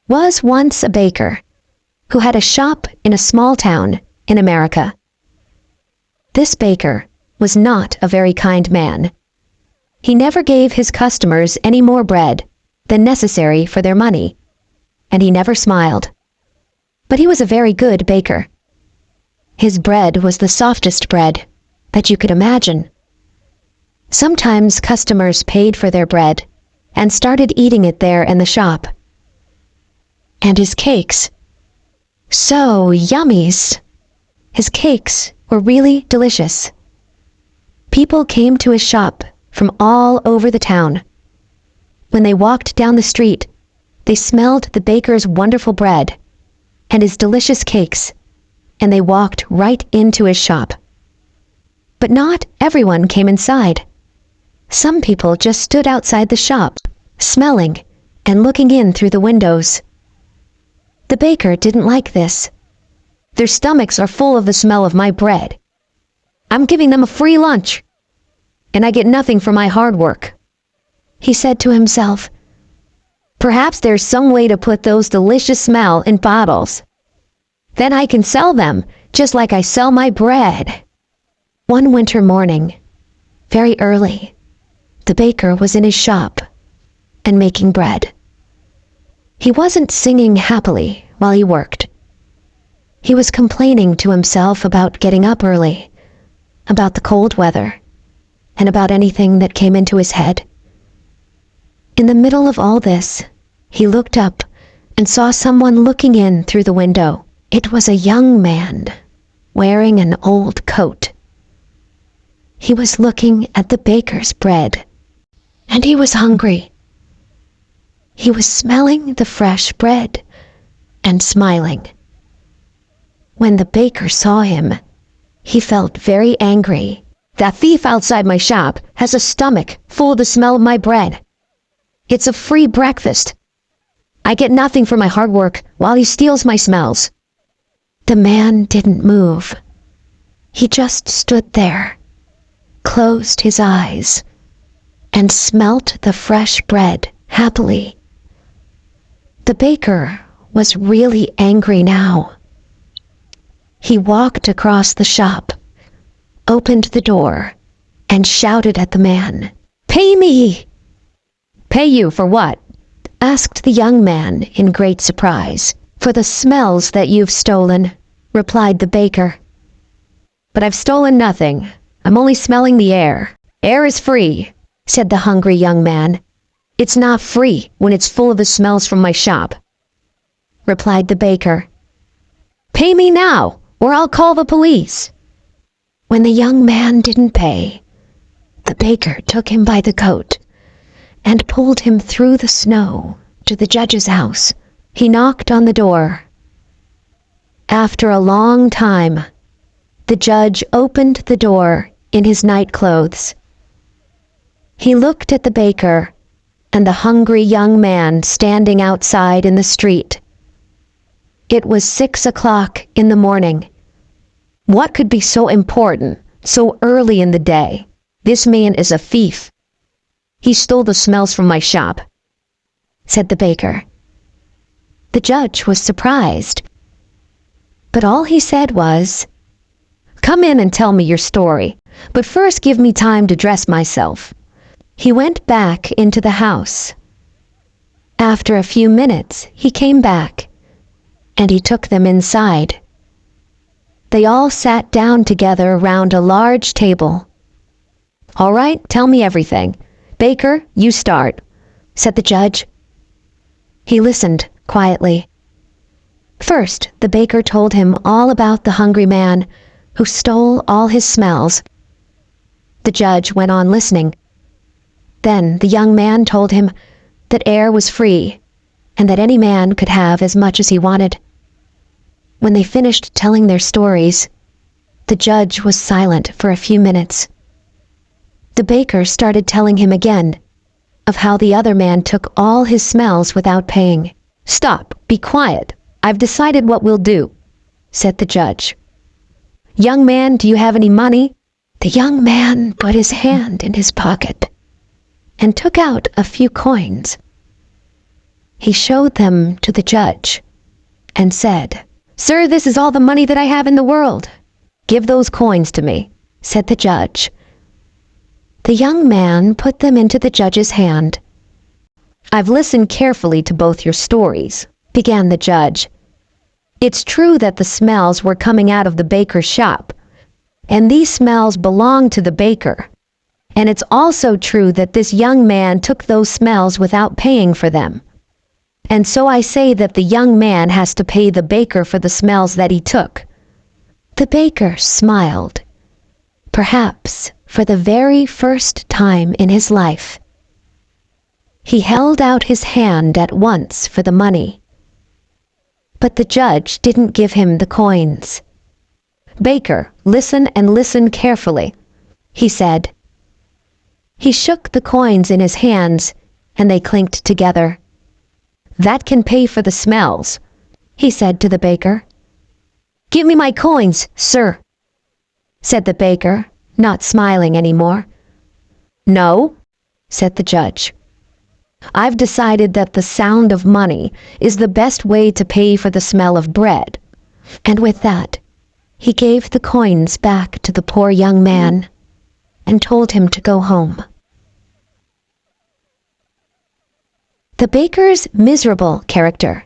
was once a baker who had a shop in a small town in America. This baker was not a very kind man. He never gave his customers any more bread than necessary for their money, and he never smiled. But he was a very good baker. His bread was the softest bread that you could imagine. Sometimes customers paid for their bread and started eating it there in the shop. And his cakes, so yummies. His cakes were really delicious. People came to his shop from all over the town. When they walked down the street, they smelled the baker's wonderful bread and his delicious cakes, and they walked right into his shop. But not everyone came inside. Some people just stood outside the shop, smelling and looking in through the windows. The baker didn't like this. Their stomachs are full of the smell of my bread. I'm giving them a free lunch, and I get nothing for my hard work. He said to himself, perhaps there's some way to put those delicious smell in bottles. Then I can sell them, just like I sell my bread. One winter morning, very early, the baker was in his shop and making bread. He wasn't singing happily while he worked. He was complaining to himself about getting up early, about the cold weather, and about anything that came into his head. In the middle of all this, he looked up and saw someone looking in through the window. It was a young man wearing an old coat. He was looking at the baker's bread, and he was hungry. He was smelling the fresh bread and smiling. When the baker saw him, he felt very angry. That thief outside my shop has a stomach full of the smell of my bread. It's a free breakfast. I get nothing for my hard work while he steals my smells. The man didn't move. He just stood there, closed his eyes, and smelt the fresh bread happily. The baker was really angry now. He walked across the shop, opened the door, and shouted at the man, "Pay me!" "Pay you for what?" asked the young man in great surprise. "For the smells that you've stolen," replied the baker. "But I've stolen nothing. I'm only smelling the air. Air is free," said the hungry young man. "It's not free when it's full of the smells from my shop," replied the baker. "Pay me now, or I'll call the police." When the young man didn't pay, the baker took him by the coat and pulled him through the snow to the judge's house. He knocked on the door. After a long time, the judge opened the door in his night clothes. He looked at the baker and the hungry young man standing outside in the street. It was 6 o'clock in the morning. What could be so important so early in the day? This man is a thief. He stole the smells from my shop, said the baker. The judge was surprised, but all he said was, "Come in and tell me your story, but first give me time to dress myself." He went back into the house. After a few minutes, he came back, and he took them inside. They all sat down together around a large table. "All right, tell me everything. Baker, you start," said the judge. He listened quietly. First, the baker told him all about the hungry man who stole all his smells. The judge went on listening. Then the young man told him that air was free and that any man could have as much as he wanted. When they finished telling their stories, the judge was silent for a few minutes. The baker started telling him again of how the other man took all his smells without paying. "Stop, be quiet. I've decided what we'll do," said the judge. "Young man, do you have any money?" The young man put his hand in his pocket and took out a few coins. He showed them to the judge and said, "Sir, this is all the money that I have in the world. Give those coins to me," said the judge. The young man put them into the judge's hand. "I've listened carefully to both your stories," began the judge. "It's true that the smells were coming out of the baker's shop, and these smells belong to the baker. And it's also true that this young man took those smells without paying for them. And so I say that the young man has to pay the baker for the smells that he took." The baker smiled, perhaps for the very first time in his life. He held out his hand at once for the money. But the judge didn't give him the coins. "Baker, listen and listen carefully," he said. He shook the coins in his hands, and they clinked together. "That can pay for the smells," he said to the baker. "Give me my coins, sir," said the baker, not smiling anymore. "No," said the judge. "I've decided that the sound of money is the best way to pay for the smell of bread." And with that, he gave the coins back to the poor young man and told him to go home. The baker's miserable character.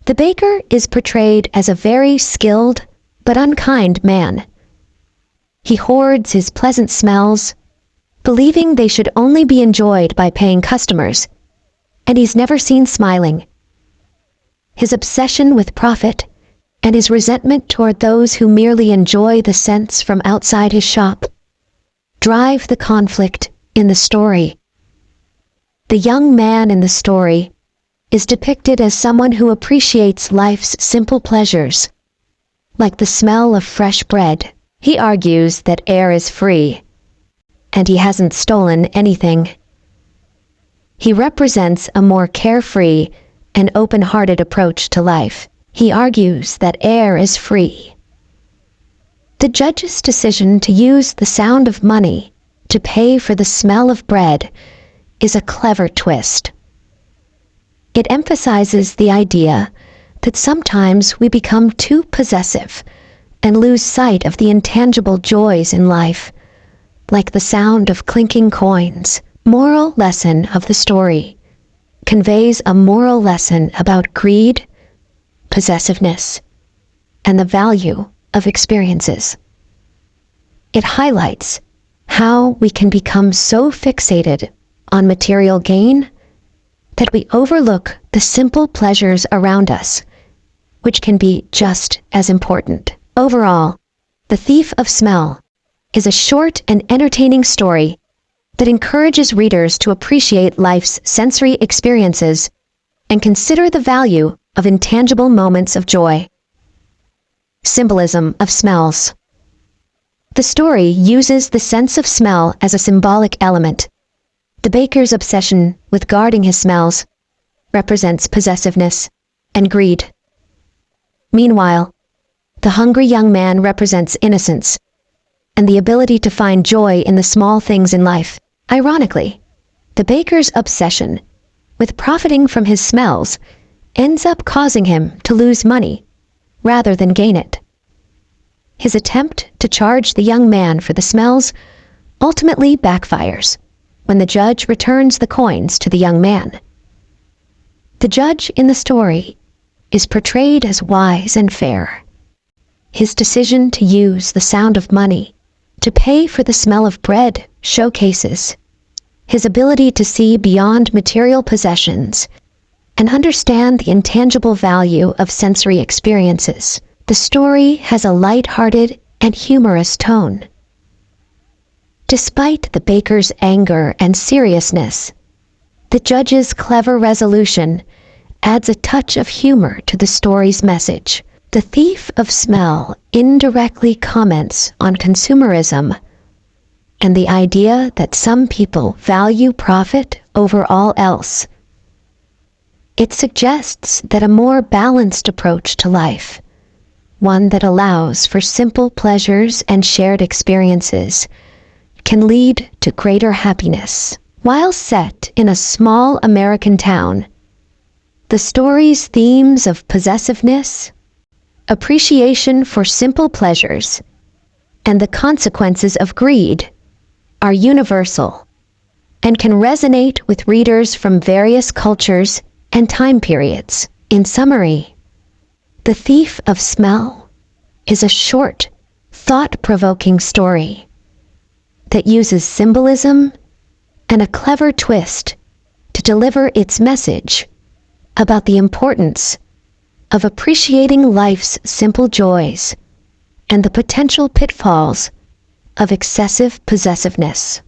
The baker is portrayed as a very skilled but unkind man. He hoards his pleasant smells, believing they should only be enjoyed by paying customers, and he's never seen smiling. His obsession with profit and his resentment toward those who merely enjoy the scents from outside his shop drive the conflict in the story. The young man in the story is depicted as someone who appreciates life's simple pleasures, like the smell of fresh bread. He argues that air is free, and he hasn't stolen anything. He represents a more carefree and open-hearted approach to life. He argues that air is free. The judge's decision to use the sound of money to pay for the smell of bread is a clever twist. It emphasizes the idea that sometimes we become too possessive and lose sight of the intangible joys in life, like the sound of clinking coins. Moral lesson of the story conveys a moral lesson about greed, possessiveness, and the value of experiences. It highlights how we can become so fixated on material gain that we overlook the simple pleasures around us, which can be just as important. Overall, The Thief of Smell is a short and entertaining story that encourages readers to appreciate life's sensory experiences and consider the value of intangible moments of joy. Symbolism of smells. The story uses the sense of smell as a symbolic element. The baker's obsession with guarding his smells represents possessiveness and greed. Meanwhile, the hungry young man represents innocence and the ability to find joy in the small things in life. Ironically, the baker's obsession with profiting from his smells ends up causing him to lose money rather than gain it. His attempt to charge the young man for the smells ultimately backfires when the judge returns the coins to the young man. The judge in the story is portrayed as wise and fair. His decision to use the sound of money to pay for the smell of bread showcases his ability to see beyond material possessions and understand the intangible value of sensory experiences. The story has a light-hearted and humorous tone. Despite the baker's anger and seriousness, the judge's clever resolution adds a touch of humor to the story's message. The Thief of Smell indirectly comments on consumerism and the idea that some people value profit over all else. It suggests that a more balanced approach to life, one that allows for simple pleasures and shared experiences, can lead to greater happiness. While set in a small American town, The story's themes of possessiveness, appreciation for simple pleasures, and the consequences of greed are universal and can resonate with readers from various cultures and time periods. In summary, The Thief of Smell is a short, thought-provoking story that uses symbolism and a clever twist to deliver its message about the importance of appreciating life's simple joys and the potential pitfalls of excessive possessiveness.